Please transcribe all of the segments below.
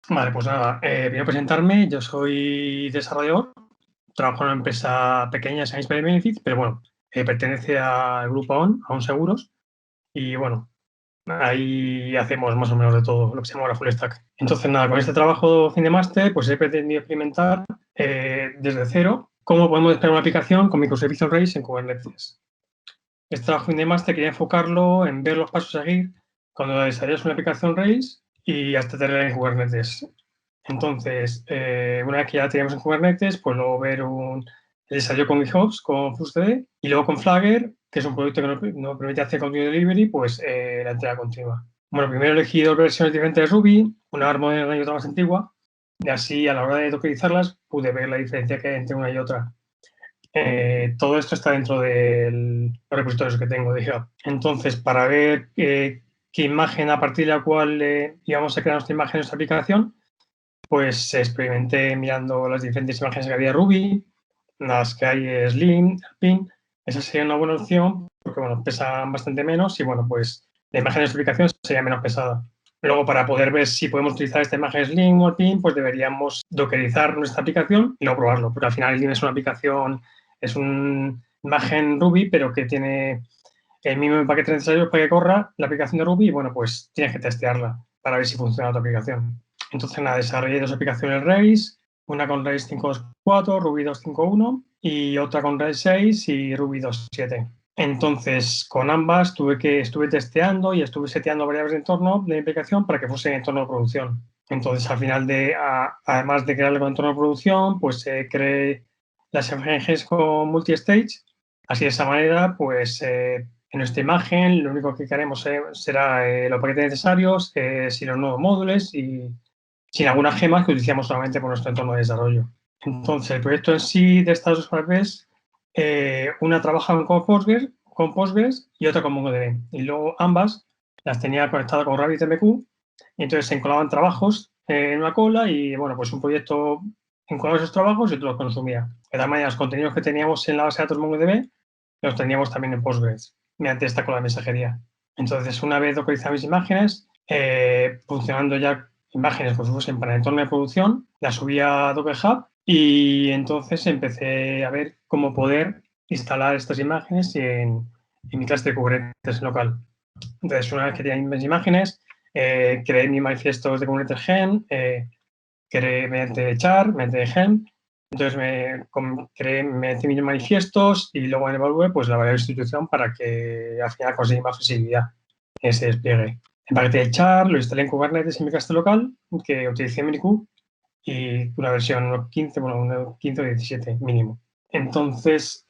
Vale, pues nada, voy a presentarme. Yo soy desarrollador, trabajo en una empresa pequeña, Science by Benefits, pero bueno, pertenece al grupo AON Seguros, y bueno, ahí hacemos más o menos de todo, lo que se llama la full stack. Entonces, nada, con este trabajo fin de máster, pues he pretendido experimentar desde cero cómo podemos desplegar una aplicación con microservicios REST en Kubernetes. Este trabajo fin de máster quería enfocarlo en ver los pasos a seguir cuando desarrollas una aplicación REST y hasta tenerla en Kubernetes. Entonces, una vez que ya teníamos en Kubernetes, pues luego ver el desarrollo con GitHub, con Flux.td, y luego con Flagger, que es un producto que nos permite hacer continuous delivery, pues la entrega continua. Bueno, primero elegí dos versiones diferentes de Ruby, una más moderna y otra más antigua, y así a la hora de dockerizarlas pude ver la diferencia que hay entre una y otra. Todo esto está dentro de los repositorios que tengo de GitHub. Entonces, para ver qué imagen a partir de la cual íbamos a crear nuestra imagen en nuestra aplicación, pues experimenté mirando las diferentes imágenes que había de Ruby, las que hay Slim, Pin. Esa sería una buena opción porque, bueno, pesan bastante menos y, bueno, pues la imagen de su aplicación sería menos pesada. Luego, para poder ver si podemos utilizar esta imagen Slim o Pin, pues deberíamos dockerizar nuestra aplicación y luego probarlo, porque al final Slim es una aplicación, es una imagen Ruby, pero que tiene el mínimo paquete necesario para que corra la aplicación de Ruby y, bueno, pues tienes que testearla para ver si funciona tu aplicación. Entonces, nada, desarrollé dos aplicaciones Rails, una con Rails 5.4, Ruby 2.5.1 y otra con Rails 6 y Ruby 2.7. Entonces, con ambas estuve testeando y estuve seteando variables de entorno de mi aplicación para que fuese en entorno de producción. Entonces, al final, además de crearle con entorno de producción, pues creé las imágenes con multi-stage. Así, de esa manera, pues en nuestra imagen lo único que queremos será los paquetes necesarios, sin los nuevos módulos y sin algunas gemas que utilizamos solamente por nuestro entorno de desarrollo. Entonces, el proyecto en sí de estas dos partes, una trabaja con Postgres y otra con MongoDB. Y luego ambas las tenía conectadas con RabbitMQ y entonces se encolaban trabajos en una cola y, bueno, pues un proyecto encolaba esos trabajos y otro los consumía. De tal manera, los contenidos que teníamos en la base de datos MongoDB los teníamos también en Postgres mediante esta cola de mensajería. Entonces, una vez localizaba mis imágenes, funcionando ya imágenes pues fuesen para el entorno de producción, las subía a Docker Hub y entonces empecé a ver cómo poder instalar estas imágenes en mi cluster de Kubernetes local. Entonces, una vez que tenía mis imágenes, creé mis manifiestos de Kubernetes Helm, creé mediante char, mediante Helm. Entonces creé mediante mis manifiestos y luego en Evalue pues la variable de institución para que al final conseguí más flexibilidad en ese despliegue. El paquete de char lo instalé en Kubernetes en mi cluster local, que utilicé Miniq y una versión 1.15, bueno, 1.15 o 17 mínimo. Entonces,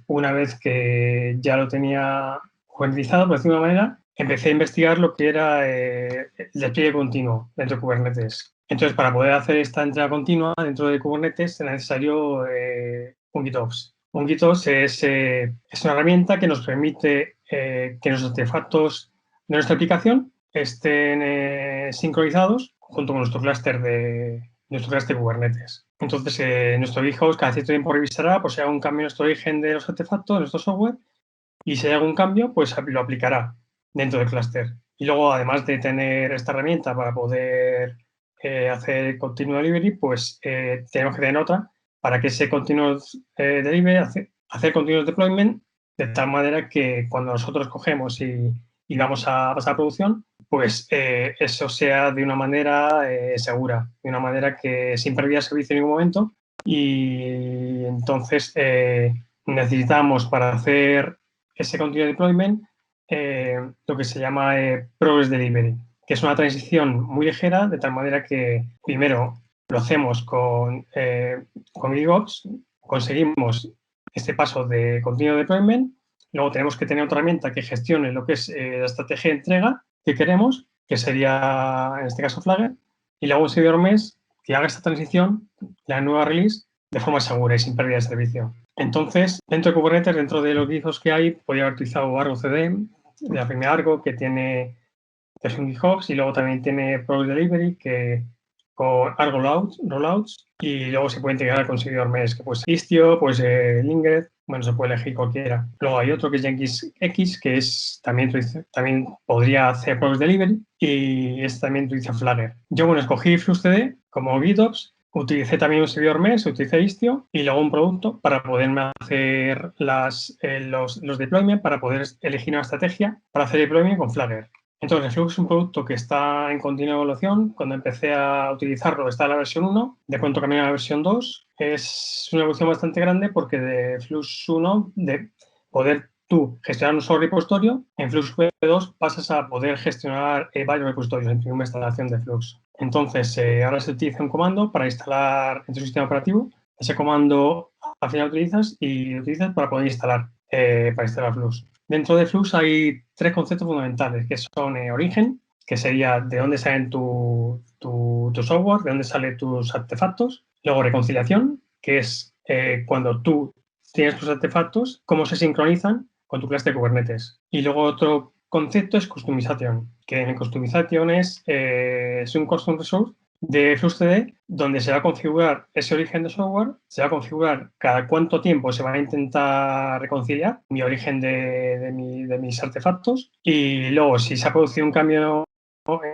una vez que ya lo tenía kuberneteizado, por decirlo de alguna manera, empecé a investigar lo que era el despliegue continuo dentro de Kubernetes. Entonces, para poder hacer esta entrega continua dentro de Kubernetes era necesario un GitOps. Un GitOps es una herramienta que nos permite que los artefactos de nuestra aplicación estén sincronizados junto con nuestro clúster de Kubernetes. Entonces, nuestro GitHub cada cierto tiempo revisará pues, si hay algún cambio en nuestro origen de los artefactos, de nuestro software, y si hay algún cambio, pues lo aplicará dentro del clúster. Y luego, además de tener esta herramienta para poder hacer continuous delivery, pues tenemos que tener otra para que ese continuous delivery, hacer continuous deployment, de tal manera que cuando nosotros cogemos y vamos a pasar a producción, pues eso sea de una manera segura, de una manera que sin pérdida de servicio en ningún momento. Y entonces necesitamos para hacer ese continuous deployment lo que se llama progress delivery, que es una transición muy ligera, de tal manera que primero lo hacemos con GitOps, conseguimos este paso de continuous deployment, luego tenemos que tener otra herramienta que gestione lo que es la estrategia de entrega que queremos, que sería en este caso Flagger, y luego un servidor MES que haga esta transición, la nueva release, de forma segura y sin pérdida de servicio. Entonces, dentro de Kubernetes, dentro de los guizos que hay, podría haber utilizado Argo CD, de la firma Argo, que es un GitHub, y luego también tiene Progress Delivery, que con Argo rollouts, y luego se puede integrar con servidor MES, que pues Istio, pues Linged, Bueno, se puede elegir cualquiera. Luego hay otro que es Jenkins X, que es también podría hacer Progress Delivery y este también utiliza Flagger. Yo, bueno, escogí FluxCD como GitOps, utilicé también un servidor MES, utilicé Istio y luego un producto para poderme hacer los deployments, para poder elegir una estrategia para hacer deployment con Flagger. Entonces, Flux es un producto que está en continua evolución. Cuando empecé a utilizarlo está en la versión 1, de pronto cambié a la versión 2. Es una evolución bastante grande porque de Flux 1, de poder tú gestionar un solo repositorio, en Flux V2 pasas a poder gestionar varios repositorios en tu instalación de Flux. Entonces, ahora se utiliza un comando para instalar en tu sistema operativo. Ese comando al final utilizas para poder instalar Flux. Dentro de Flux hay tres conceptos fundamentales, que son origen, que sería de dónde salen tu software, de dónde salen tus artefactos. Luego reconciliación, que es cuando tú tienes tus artefactos, cómo se sincronizan con tu clase de Kubernetes. Y luego otro concepto es customización, que en customización es un custom resource de FluxCD, donde se va a configurar ese origen de software, se va a configurar cada cuánto tiempo se va a intentar reconciliar mi origen de mis artefactos y luego si se ha producido un cambio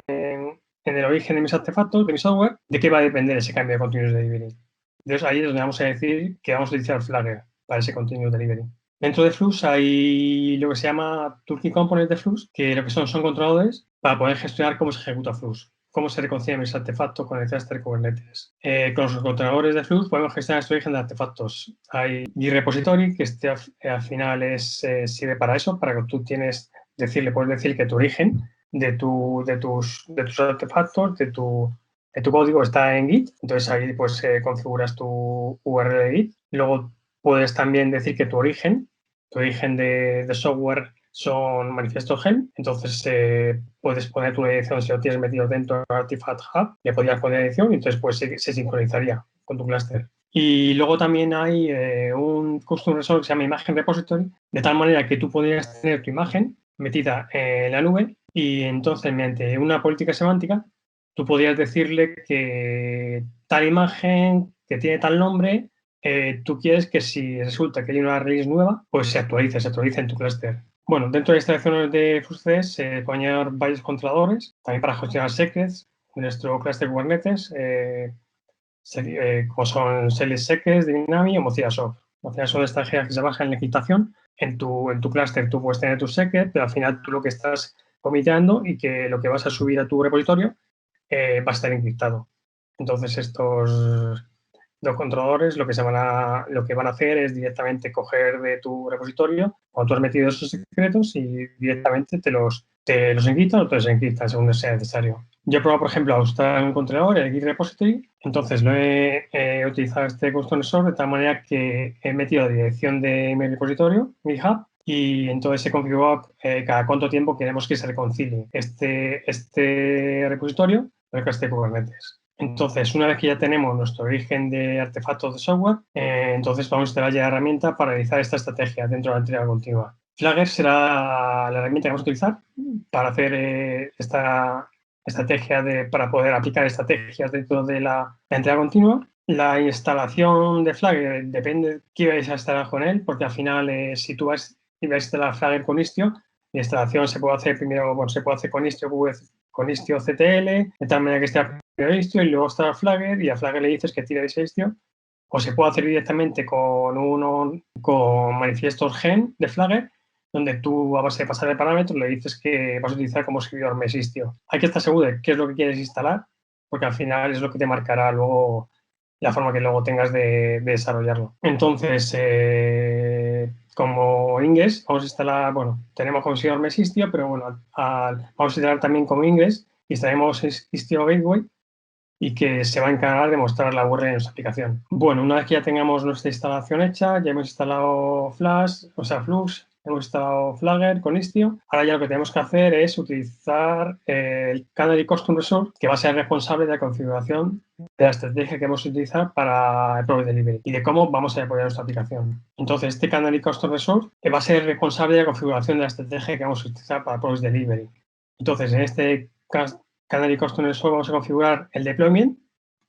en el origen de mis artefactos, de mi software, de qué va a depender ese cambio de continuous delivery. Entonces ahí es donde vamos a decir que vamos a utilizar Flagger para ese continuous delivery. Dentro de Flux hay lo que se llama Turkey Components de Flux, que lo que son controladores para poder gestionar cómo se ejecuta Flux, cómo se reconcilian mis artefactos con el cluster Kubernetes. Con los controladores de Flux podemos gestionar este origen de artefactos. Hay Git Repository, que al final sirve para eso, para que tú puedes decir que tu origen de tus artefactos, de tu código está en Git, entonces ahí pues configuras tu URL de Git. Luego puedes también decir que tu origen de software son manifiestos Helm, entonces puedes poner tu edición si lo tienes metido dentro de Artifact Hub, le podrías poner edición y entonces pues se sincronizaría con tu clúster. Y luego también hay un custom resource que se llama imagen repository, de tal manera que tú podrías tener tu imagen metida en la nube y entonces mediante una política semántica tú podrías decirle que tal imagen que tiene tal nombre, tú quieres que si resulta que hay una release nueva, pues se actualice en tu clúster. Bueno, dentro de instalaciones de FluxCD se pueden añadir varios controladores, también para gestionar secrets de nuestro clúster Kubernetes, como son Select Secrets, Dynami o Mozilla Soft. Mozilla Soft es estrategia que se baja en la encriptación. En tu clúster tú puedes tener tu secret, pero al final tú lo que estás comiteando y que lo que vas a subir a tu repositorio va a estar encriptado. Entonces, estos dos controladores lo que van a hacer es directamente coger de tu repositorio cuando tú has metido esos secretos y directamente te los encriptan o te los encriptan según sea necesario. Yo he probado, por ejemplo, a usar un controlador, el Git Repository, entonces lo he utilizado este custom resource de tal manera que he metido la dirección de mi repositorio, mi hub, y entonces se configuró cada cuánto tiempo queremos que se reconcilie este repositorio con el cluster Kubernetes. Entonces, una vez que ya tenemos nuestro origen de artefactos de software, entonces vamos a instalar ya la herramienta para realizar esta estrategia dentro de la entrega continua. Flagger será la herramienta que vamos a utilizar para hacer esta estrategia para poder aplicar estrategias dentro de la entrega continua. La instalación de Flagger depende de qué vais a instalar con él, porque al final, si tú vas a instalar Flagger con Istio, la instalación se puede hacer primero, se puede hacer con Istio CTL, de tal manera que esté primero Istio y luego está Flagger, y a Flagger le dices que tire ese Istio, o se puede hacer directamente con manifiestos gen de Flagger, donde tú a base de pasar de parámetros le dices que vas a utilizar como servidor MES Istio. Hay que estar seguro de qué es lo que quieres instalar, porque al final es lo que te marcará luego la forma que luego tengas de desarrollarlo. Entonces, como Ingress, vamos a instalar, tenemos como servidor MES Istio, pero bueno, vamos a instalar también como Ingress, instalemos Istio Gateway y que se va a encargar de mostrar la URL en nuestra aplicación. Bueno, una vez que ya tengamos nuestra instalación hecha, ya hemos instalado Flux, hemos instalado Flagger con Istio, ahora ya lo que tenemos que hacer es utilizar el Canary Custom Resource, que va a ser responsable de la configuración de la estrategia que vamos a utilizar para el Progress Delivery y de cómo vamos a apoyar nuestra aplicación. Entonces, este Canary Custom Resource va a ser responsable de la configuración de la estrategia que vamos a utilizar para Progress Delivery. Entonces, en este Canary Custom Resource vamos a configurar el deployment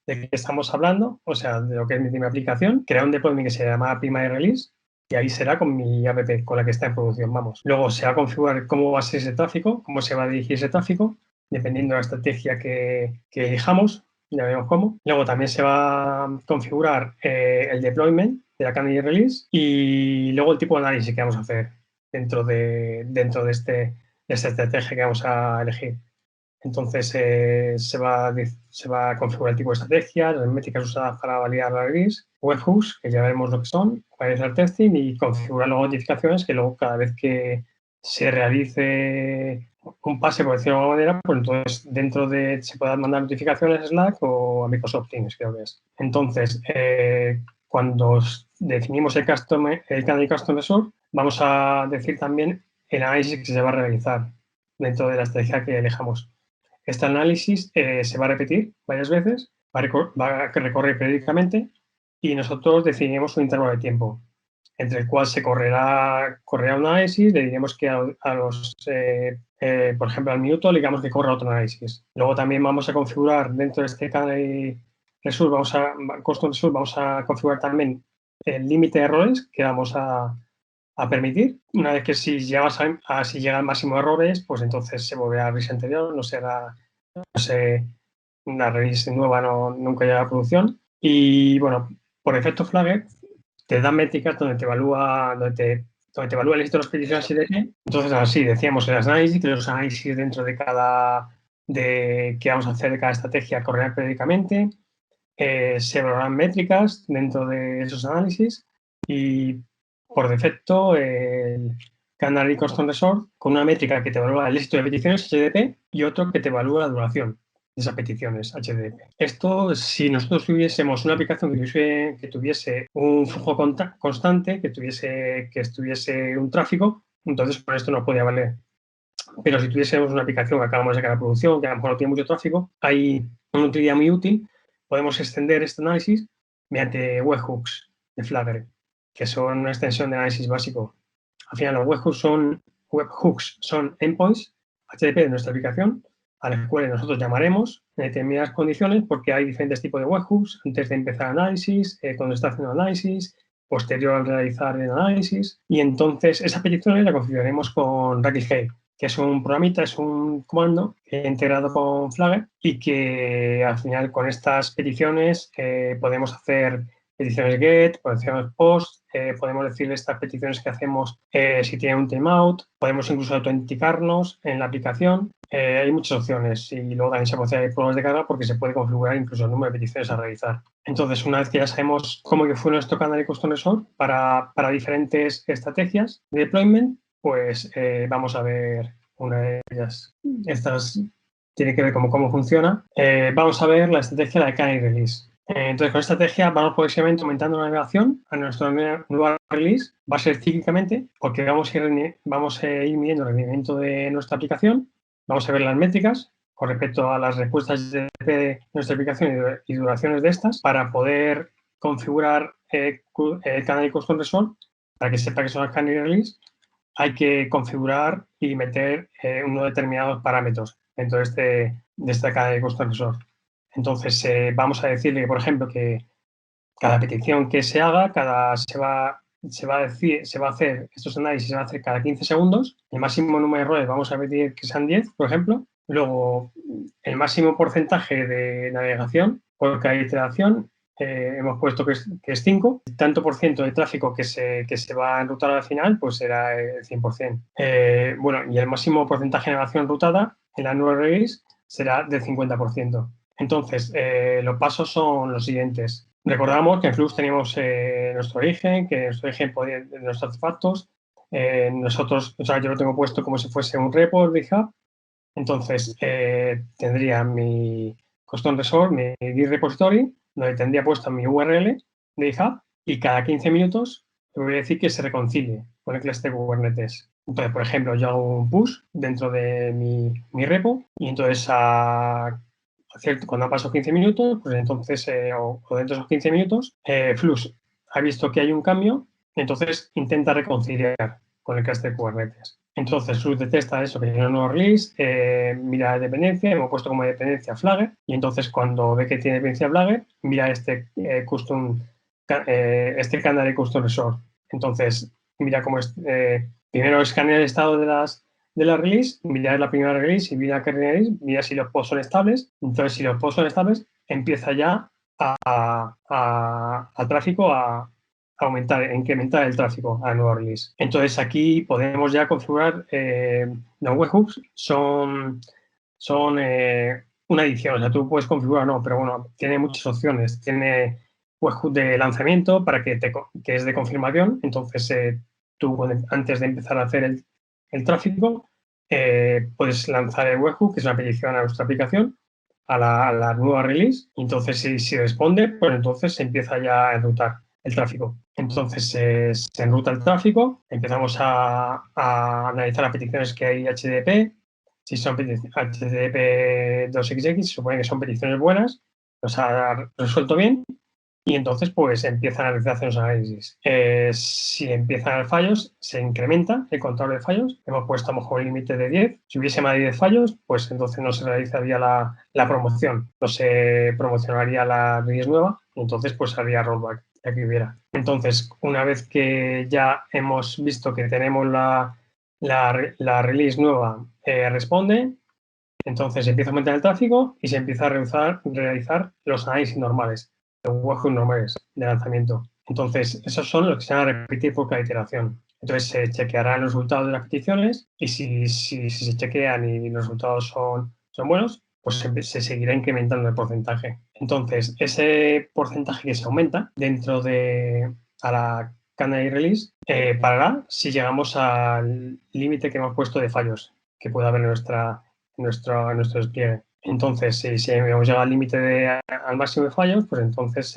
de que estamos hablando, o sea, de lo que es mi aplicación, crear un deployment que se llama API My Release, y ahí será con mi app, con la que está en producción, vamos. Luego se va a configurar cómo va a ser ese tráfico, cómo se va a dirigir ese tráfico, dependiendo de la estrategia que elijamos, ya veremos cómo. Luego también se va a configurar el deployment de la Canary Release y luego el tipo de análisis que vamos a hacer dentro de esta estrategia que vamos a elegir. Entonces se va a configurar el tipo de estrategia, las métricas usadas para validar la release, webhooks, que ya veremos lo que son, realizar testing y configurar luego notificaciones que luego cada vez que se realice un pase, por decirlo de alguna manera, pues entonces dentro de se puedan mandar notificaciones a Slack o a Microsoft Teams, creo que es. Entonces, cuando definimos el Canary Custom Resort, vamos a decir también el análisis que se va a realizar dentro de la estrategia que elijamos. Este análisis se va a repetir varias veces, va a recorrer periódicamente y nosotros definiremos un intervalo de tiempo entre el cual se correrá un análisis, le diremos que por ejemplo, al minuto le digamos que corra otro análisis. Luego también vamos a configurar dentro de este Canary Resource, Custom Resource, vamos a configurar también el límite de errores que vamos a permitir. Una vez que si llega al máximo de errores, pues entonces se volverá a release anterior, no será una release nueva, nunca llega a producción. Y bueno, por efecto Flagger, te dan métricas donde te evalúa el éxito de las peticiones HTTP. Entonces, así decíamos el análisis, que los análisis dentro de que vamos a hacer de cada estrategia correr periódicamente. Se evaluarán métricas dentro de esos análisis y por defecto el Canary Custom Resort con una métrica que te evalúa el éxito de peticiones HTTP y otro que te evalúa la duración de esas peticiones HTTP. Esto, si nosotros tuviésemos una aplicación que tuviese un flujo constante, que estuviese un tráfico, entonces por esto nos podría valer. Pero si tuviésemos una aplicación que acabamos de sacar a producción, que a lo mejor no tiene mucho tráfico, hay una utilidad muy útil. Podemos extender este análisis mediante webhooks de Flutter, que son una extensión de análisis básico. Al final, los webhooks son endpoints HTTP de nuestra aplicación, a las cuales nosotros llamaremos en determinadas condiciones, porque hay diferentes tipos de webhooks, antes de empezar el análisis, cuando está haciendo análisis, posterior al realizar el análisis, y entonces esas peticiones las configuraremos con Racketail, que es un programita, es un comando integrado con Flagger y que al final con estas peticiones podemos hacer peticiones GET, peticiones POST, podemos decirle estas peticiones que hacemos si tiene un timeout, podemos incluso autenticarnos en la aplicación. Hay muchas opciones y luego también se puede hacer pruebas de carga porque se puede configurar incluso el número de peticiones a realizar. Entonces, una vez que ya sabemos cómo que fue nuestro Canary Custom Resort para diferentes estrategias de deployment, pues vamos a ver una de ellas. Estas tiene que ver cómo funciona. Vamos a ver la estrategia de Canary Release. Entonces, con esta estrategia vamos progresivamente aumentando la navegación a nuestra nueva release. Va a ser cíclicamente porque vamos a ir midiendo el rendimiento de nuestra aplicación. Vamos a ver las métricas con respecto a las respuestas de nuestra aplicación y duraciones de estas para poder configurar el Canary Custom Resort para que sepa que son las Canary Release. Hay que configurar y meter unos determinados parámetros dentro de esta Canary Custom Resort. Entonces, vamos a decirle, por ejemplo, que cada petición que se haga, se va a hacer, estos análisis se van a hacer cada 15 segundos. El máximo número de errores vamos a pedir que sean 10, por ejemplo. Luego, el máximo porcentaje de navegación por cada iteración hemos puesto que es 5. El tanto por ciento de tráfico que se va a enrutar al final, pues será el 100%. Bueno, y el máximo porcentaje de navegación rutada en la nueva release será del 50%. Entonces, los pasos son los siguientes. Recordamos que en Flux teníamos nuestro origen, que nuestro origen podía de nuestros artefactos. Yo lo tengo puesto como si fuese un repo de GitHub. Entonces, tendría mi custom resort, mi Git repository, donde tendría puesto mi URL de GitHub y cada 15 minutos le voy a decir que se reconcilie con el cluster Kubernetes. Entonces, por ejemplo, yo hago un push dentro de mi repo y entonces cuando han pasado 15 minutos, pues entonces, o dentro de esos 15 minutos, Flux ha visto que hay un cambio, entonces intenta reconciliar con el cluster Kubernetes. Entonces, Flux detecta eso, que tiene un nuevo release, mira la dependencia, hemos puesto como dependencia Flagger, y entonces cuando ve que tiene dependencia Flagger, mira este Canary Custom Resort Entonces, mira cómo es. Primero escanea el estado de la release, mira la primera release y mira qué release, mira si los pods son estables. Entonces, si los pods son estables, empieza ya al tráfico a aumentar, a incrementar el tráfico a la nueva release. Entonces, aquí podemos ya configurar los webhooks. Son una edición, o sea, tú puedes configurar o no, pero bueno, tiene muchas opciones. Tiene webhook de lanzamiento para que es de confirmación. Entonces, tú antes de empezar a hacer el tráfico, puedes lanzar el webhook, que es una petición a nuestra aplicación, a la nueva release. Entonces, si responde, pues entonces se empieza ya a enrutar el tráfico. Entonces, se enruta el tráfico, empezamos a analizar las peticiones que hay HTTP. Si son HTTP 2XX, se supone que son peticiones buenas, los ha resuelto bien y entonces pues empiezan a realizarse los análisis. Si empiezan a haber fallos, se incrementa el contador de fallos. Hemos puesto a lo mejor un límite de 10. Si hubiese más de 10 fallos, pues entonces no se realizaría la promoción, no se promocionaría la release nueva y entonces pues haría rollback, ya que hubiera. Entonces, una vez que ya hemos visto que tenemos la release nueva responde, entonces empieza a aumentar el tráfico y se empieza a realizar los análisis normales, los webhooks normales de lanzamiento. Entonces, esos son los que se van a repetir por cada iteración. Entonces, se chequearán los resultados de las peticiones y si se chequean y los resultados son buenos, pues se seguirá incrementando el porcentaje. Entonces, ese porcentaje que se aumenta dentro a la Canary Release parará si llegamos al límite que hemos puesto de fallos que pueda haber en nuestro despliegue. Entonces, si hemos llegado al límite al máximo de fallos, pues entonces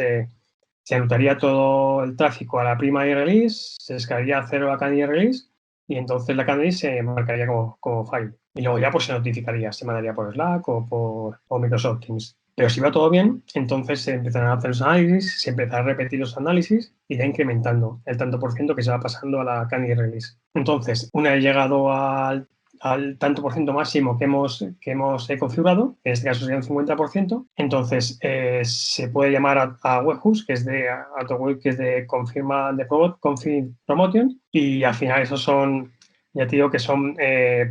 se anotaría todo el tráfico a la primary release, se escalaría a cero a canary release y entonces la canary se marcaría como fallo. Y luego ya pues se notificaría, se mandaría por Slack o por Microsoft Teams. Pero si va todo bien, entonces se empiezan a hacer los análisis, se empiezan a repetir los análisis y ya incrementando el tanto por ciento que se va pasando a la canary release. Entonces, una vez llegado al tanto por ciento máximo que hemos configurado, en este caso sería un 50%, entonces se puede llamar a webhooks, que es de confirma de confirm promotion, y al final esos son, ya te digo que son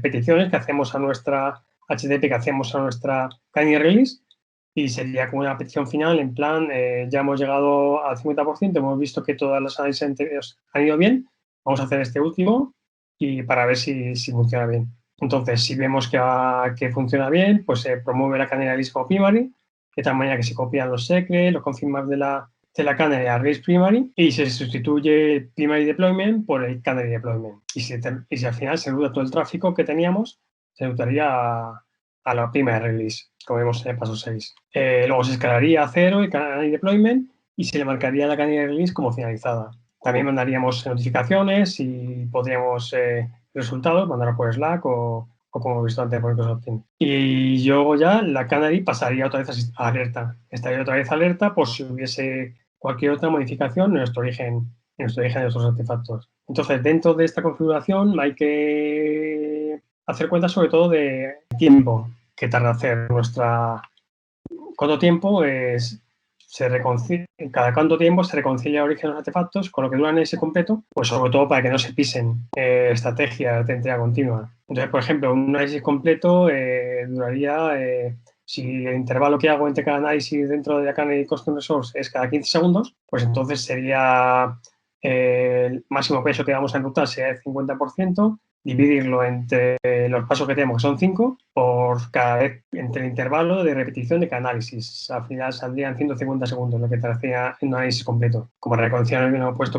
peticiones que hacemos a nuestra HTTP, que hacemos a nuestra canary release, y sería como una petición final en plan, ya hemos llegado al 50%, hemos visto que todas las análisis anteriores han ido bien, vamos a hacer este último y para ver si funciona bien. Entonces, si vemos que funciona bien, pues se promueve la canary release como primary, de tal manera que se copian los secrets, los confirmas de la canary a release primary y se sustituye el primary deployment por el canary deployment. Y si al final se ruta todo el tráfico que teníamos, se rutaría a la primera release, como vemos en el paso 6. Luego se escalaría a cero el canary deployment y se le marcaría la canary release como finalizada. También mandaríamos notificaciones y podríamos resultados, mandarlo por Slack o como hemos visto antes por Microsoft Teams. Y luego ya la Canary pasaría otra vez a alerta. Estaría otra vez alerta por si hubiese cualquier otra modificación en nuestro origen de nuestros artefactos. Entonces, dentro de esta configuración hay que hacer cuenta sobre todo de tiempo que tarda hacer cuánto tiempo cada cuánto tiempo se reconcilia el origen de los artefactos con lo que duran ese completo, pues sobre todo para que no se pisen estrategias de entrega continua. Entonces, por ejemplo, un análisis completo duraría, si el intervalo que hago entre cada análisis dentro de la Canary Custom Resource es cada 15 segundos, pues entonces sería el máximo peso que vamos a enrutar sería el 50%, dividirlo entre los pasos que tenemos, que son 5, por cada vez entre el intervalo de repetición de cada análisis. Al final saldrían 150 segundos, lo que te hacía en un análisis completo. Como reconciliación que hemos puesto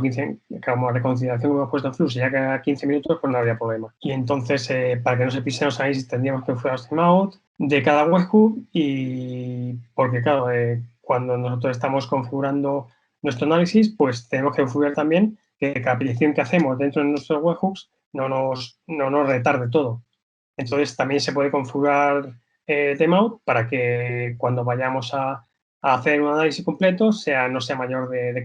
en Flux, ya cada 15 minutos, pues no habría problema. Y entonces, para que no se pisen los análisis, tendríamos que configurar timeout de cada webhook y porque, claro, cuando nosotros estamos configurando nuestro análisis, pues tenemos que configurar también que cada petición que hacemos dentro de nuestros webhooks no nos retarde todo. Entonces, también se puede configurar timeout para que cuando vayamos a hacer un análisis completo no sea mayor de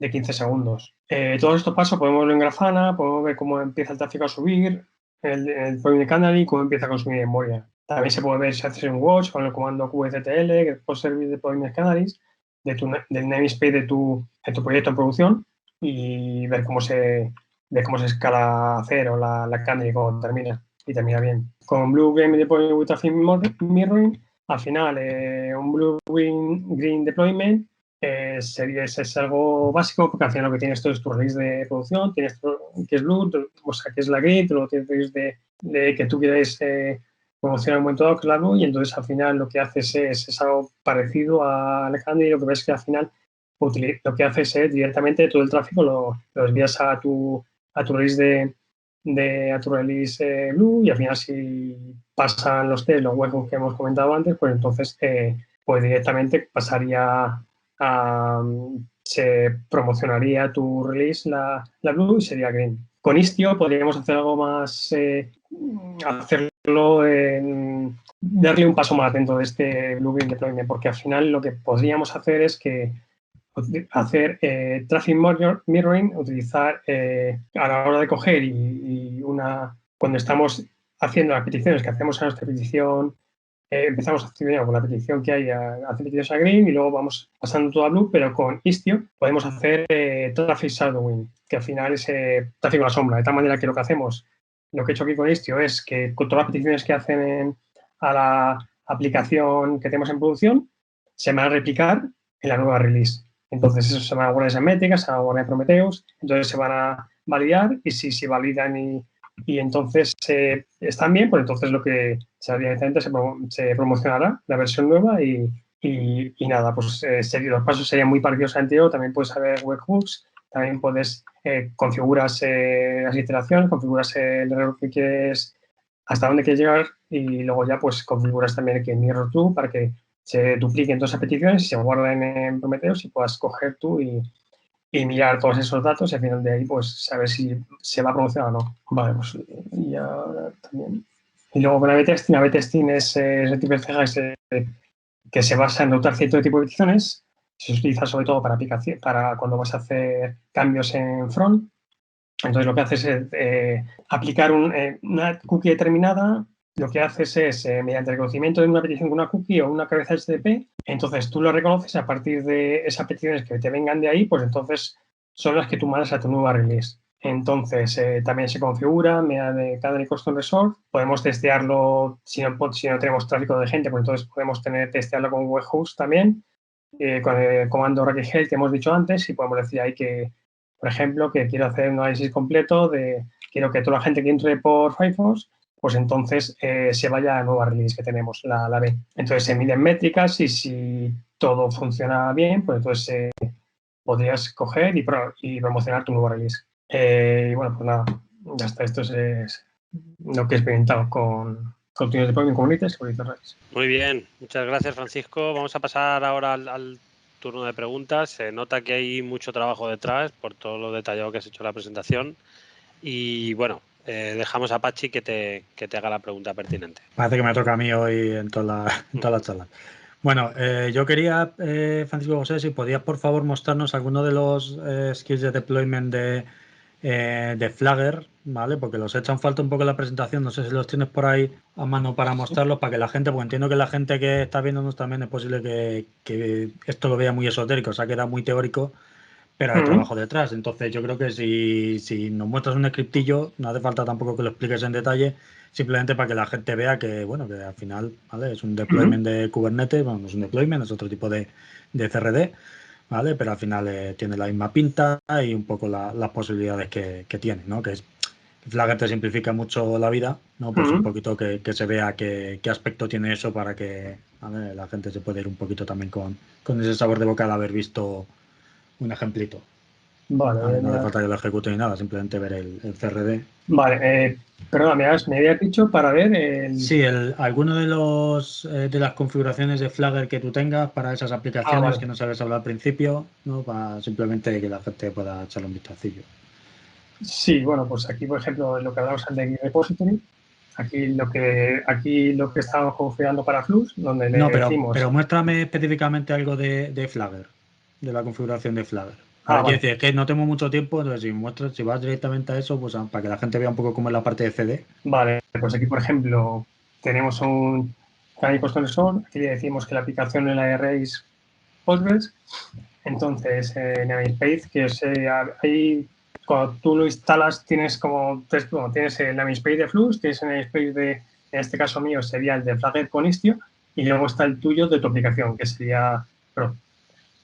15 segundos. Todos estos pasos podemos verlo en Grafana, podemos ver cómo empieza el tráfico a subir, el Point Canary, cómo empieza a consumir memoria. También se puede ver si haces un watch con el comando qctl, que es Post Service Deployment Canaries, del namespace de tu proyecto en producción, y ver cómo se escala a cero la candy cuando termina, y termina bien. Con Blue Green Deployment with Traffic Mirroring, al final, un Blue Green Deployment es algo básico, porque al final lo que tienes todo es tu release de producción, tienes que es Blue, o sea, que es la Green, tú lo tienes de que tú quieres promocionar un momento dado, que es la Blue, y entonces al final lo que haces es algo parecido a la candy, y lo que ves que al final lo que haces es directamente todo el tráfico lo desvías a tu release a tu release Blue, y al final si pasan los test, los webhooks que hemos comentado antes, pues entonces pues directamente pasaría se promocionaría tu release la Blue y sería Green. Con Istio podríamos hacer algo más, hacerlo darle un paso más dentro de este Blue Green Deployment, porque al final lo que podríamos hacer es que hacer traffic mirroring, utilizar a la hora de coger cuando estamos haciendo las peticiones que hacemos a nuestra petición, empezamos haciendo con la petición que hay a hacer peticiones a Green y luego vamos pasando todo a Blue, pero con Istio podemos hacer traffic shadowing, que al final es tráfico a la sombra, de tal manera que lo que hacemos, lo que he hecho aquí con Istio es que con todas las peticiones que hacen a la aplicación que tenemos en producción se van a replicar en la nueva release. Entonces, eso se van a guardar esas métricas, se van a guardar en Prometheus, entonces se van a validar y si se validan y entonces están bien, pues entonces lo que se hará directamente se promocionará la versión nueva y nada, pues los pasos serían muy parecidos al anterior. También puedes saber webhooks, también puedes configuras las iteraciones, configuras el error que quieres, hasta dónde quieres llegar y luego ya pues configuras también que mirror to para que se dupliquen todas esas peticiones y se guarden en Prometheus y puedas coger tú y mirar todos esos datos y al final de ahí pues saber si se va a promocionar o no. Vale, pues y ahora también. Y luego con A/B testing es ese tipo de cejas que se basa en notar cierto tipo de peticiones. Se utiliza sobre todo para aplicación, para cuando vas a hacer cambios en front. Entonces lo que haces es aplicar una cookie determinada. Lo que haces es, mediante el reconocimiento de una petición con una cookie o una cabeza HTTP, entonces tú lo reconoces a partir de esas peticiones que te vengan de ahí, pues entonces son las que tú mandas a tu nueva release. Entonces también se configura mediante cada custom resort. Podemos testearlo si no tenemos tráfico de gente, pues entonces podemos testearlo con webhooks también, con el comando rackhelp que hemos dicho antes, y podemos decir ahí que, por ejemplo, que quiero hacer un análisis completo quiero que toda la gente que entre por Firefox, pues entonces se vaya a la nueva release que tenemos, la B. Entonces se miden métricas y si todo funciona bien, pues entonces podrías coger y promocionar tu nueva release. Y bueno, pues nada, ya está. Esto es lo que he experimentado con Continuous Deployment Kubernetes y Kubernetes Redis. Muy bien, muchas gracias, Francisco. Vamos a pasar ahora al turno de preguntas. Se nota que hay mucho trabajo detrás por todo lo detallado que has hecho en la presentación. Y bueno, dejamos a Pachi que te haga la pregunta pertinente. Parece que me toca a mí hoy en toda la charla. Bueno, yo quería, Francisco José, si podías por favor mostrarnos alguno de los skills de deployment de Flagger, ¿vale? Porque los he echan falta un poco en la presentación. No sé si los tienes por ahí a mano para mostrarlos, para que la gente, porque entiendo que la gente que está viéndonos también es posible que esto lo vea muy esotérico, o sea, queda muy teórico, pero hay trabajo detrás. Entonces yo creo que si nos muestras un scriptillo, no hace falta tampoco que lo expliques en detalle, simplemente para que la gente vea que, bueno, que al final, ¿vale? Es un deployment de Kubernetes, bueno, no es un deployment, es otro tipo de CRD, ¿vale? Pero al final tiene la misma pinta y un poco las posibilidades que tiene, ¿no? Que es Flagger te simplifica mucho la vida, ¿no? Pues un poquito que se vea qué aspecto tiene eso para que, ¿vale? La gente se pueda ir un poquito también con ese sabor de boca al haber visto un ejemplito. Vale, no hace falta que lo ejecute ni nada, simplemente ver el CRD. Vale, perdón, me habías dicho para ver Sí, alguno de las configuraciones de Flagger que tú tengas para esas aplicaciones vale. que nos habías hablado al principio, ¿no? Para simplemente que la gente pueda echarle un vistacillo. Sí, bueno, pues aquí, por ejemplo, lo que hablamos antes de repository, aquí lo que estamos configurando para Flux, donde le decimos... pero muéstrame específicamente algo de Flagger, de la configuración de Flagger. Quiero vale. decir, es que no tengo mucho tiempo, entonces si vas directamente a eso, pues para que la gente vea un poco cómo es la parte de CD. Vale, pues aquí, por ejemplo, tenemos un canal custom resort, aquí le decimos que la aplicación en la array es Postgres, Entonces, namespace, que es ahí, cuando tú lo instalas, tienes tienes el namespace de Flux, tienes el namespace en este caso mío, sería el de Flagger con Istio, y luego está el tuyo de tu aplicación, que sería Pro.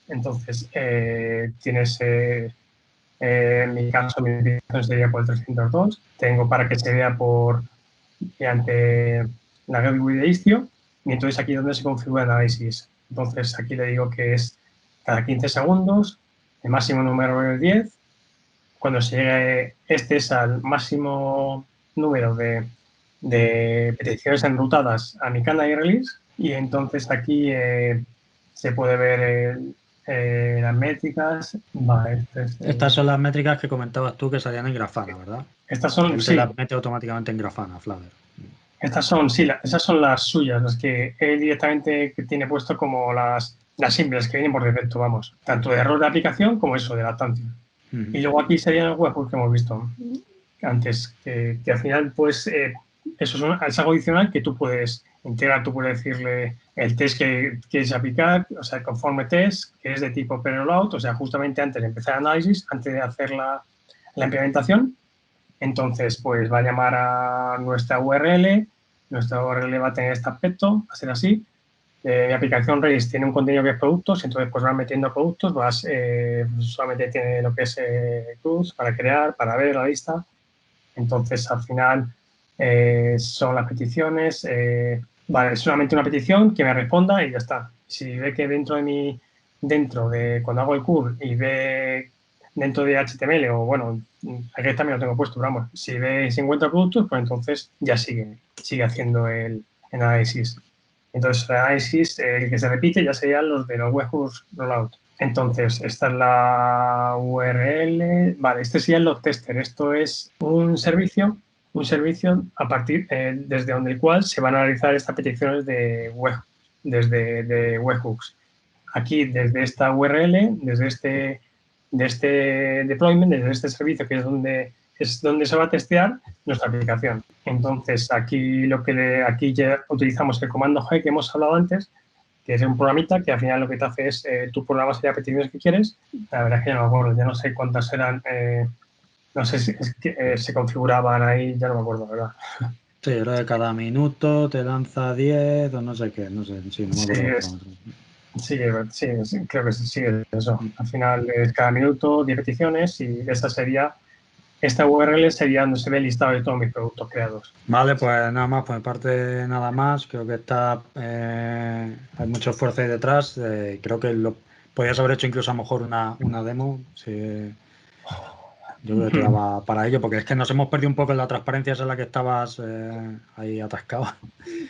Entonces, tienes, en mi caso, mi aplicación sería por el 302, tengo para que se vea mediante la gateway de Istio, y entonces aquí es donde se configura el análisis. Entonces, aquí le digo que es cada 15 segundos, el máximo número es 10. Cuando se llegue, este es al máximo número de peticiones enrutadas a mi canal release, y entonces aquí se puede ver las métricas. Vale, Estas son las métricas que comentabas tú que salían en Grafana, ¿verdad? estas son, Él te sí, las mete automáticamente en Grafana, Flagger. estas son, sí, esas son las suyas, las que él directamente tiene puesto como las simples que vienen por defecto, vamos, tanto de error de aplicación como eso, de lactancia. Y luego aquí serían los webhooks que hemos visto antes, que al final, pues, eso es algo adicional que tú puedes integrar, tú puedes decirle el test que quieres aplicar, o sea, el conforme test, que es de tipo pre-rollout, o sea, justamente antes de empezar el análisis, antes de hacer la implementación. Entonces, pues va a llamar a nuestra URL va a tener este aspecto, va a ser así. Mi aplicación Redis tiene un contenido que es productos, entonces pues vas metiendo productos, solamente tiene lo que es cruz para crear, para ver la lista. Entonces, al final, son las peticiones. Vale, es solamente una petición que me responda y ya está. Si ve que dentro de cuando hago el curl y ve dentro de HTML o bueno, aquí también lo tengo puesto, pero vamos, si ve 50 productos, pues entonces ya sigue haciendo el análisis. Entonces, el análisis, el que se repite ya serían los de los webhooks rollout. Entonces, esta es la URL. Vale, este sería el log tester. Esto es un servicio a partir desde donde el cual se van a realizar estas peticiones de webhooks. Aquí, desde esta URL, desde este deployment, desde este servicio, que es donde se va a testear nuestra aplicación. Entonces, aquí aquí ya utilizamos el comando G que hemos hablado antes, que es un programita que al final lo que te hace es tú programas las peticiones que quieres. La verdad es que ya no me acuerdo, ya no sé cuántas eran, no sé si es que, se configuraban ahí, ya no me acuerdo, la verdad. Sí, era de cada minuto te lanza 10 o no sé qué, no sé, sí, no me acuerdo. Sí, creo que sí, es eso. Al final es cada minuto 10 peticiones y esta URL sería donde se ve el listado de todos mis productos creados. Vale, pues nada más, por mi parte nada más. Creo que hay mucho esfuerzo ahí detrás. Creo que lo podías haber hecho incluso a lo mejor una demo. Sí. Yo creo que te daba para ello, porque es que nos hemos perdido un poco en la transparencia esa en la que estabas ahí atascado.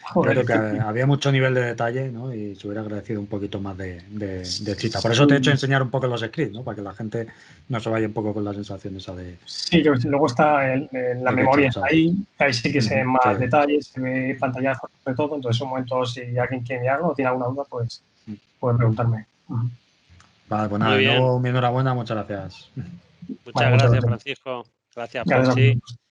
Joder, Creo que había mucho nivel de detalle, ¿no? Y se hubiera agradecido un poquito más de chicha. Por eso te he hecho enseñar un poco los scripts, ¿no? Para que la gente no se vaya un poco con la sensación esa de... Sí, luego está la memoria está ahí sí que se ven más detalles, se ve pantallazo de todo, entonces un momento si alguien quiere mirarlo o tiene alguna duda, pues puede preguntarme. Vale, pues nada, de nuevo mi enhorabuena, muchas gracias. Muchas gracias, Francisco. Gracias, Gracias a Fonsi. vosotros.